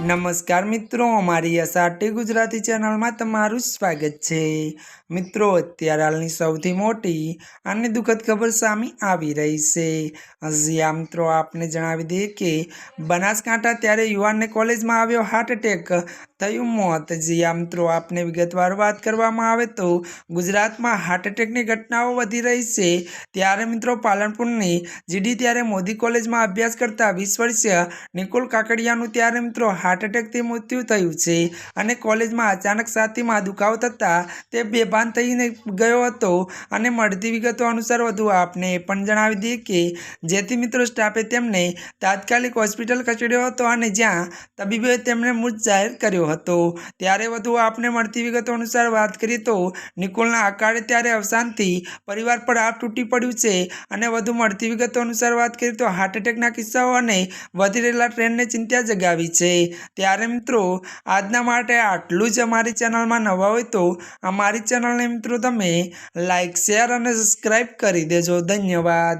નમસ્કાર મિત્રો, અમારી એસઆરટી ગુજરાતી ચેનલમાં તમારું સ્વાગત છે। મિત્રો, અત્યારે હાલની સૌથી મોટી અને દુઃખદ ખબર સામે આવી રહી છે। હજી મિત્રો આપને જણાવી દઈએ કે બનાસકાંઠા ત્યારે યુવાનને કોલેજમાં આવ્યો હાર્ટ એટેક, થયું મોત। મિત્રો આપને વિગતવાર વાત કરવામાં આવે તો ગુજરાતમાં હાર્ટ એટેકની ઘટનાઓ વધી રહી છે। ત્યારે મિત્રો પાલનપુરની જીડી ત્યારે મોદી કોલેજમાં અભ્યાસ કરતા 20 વર્ષીય નિકુલ કાકડિયાનું ત્યારે મિત્રો હાર્ટ એટેકથી મૃત્યુ થયું છે અને કોલેજમાં અચાનક છાતીમાં દુખાવો થતાં તે બેભાન થઈને ગયો હતો। અને મળતી વિગતો અનુસાર વધુ આપને એ પણ જણાવી દઈએ કે જેથી મિત્રો સ્ટાફે તેમને તાત્કાલિક હોસ્પિટલ ખસેડ્યો હતો અને જ્યાં તબીબોએ તેમને મૃત જાહેર કર્યો હતો। ત્યારે વધુ આપને મળતી વિગતો અનુસાર વાત કરીએ તો નિકુલના અકાળે ત્યારે અવસાનથી પરિવાર પર આપ તૂટી પડ્યું છે। અને વધુ મળતી વિગતો અનુસાર વાત કરીએ તો હાર્ટ એટેકના કિસ્સાઓ અને વધી રહેલા ટ્રેન્ડને ચિંતા જગાવી છે। ત્યારે મિત્રો આજના માટે આટલું જ। અમારી ચેનલમાં નવા હોય તો અમારી ચેનલને મિત્રો તમે લાઈક, શેર અને સબસ્ક્રાઈબ કરી દેજો। ધન્યવાદ।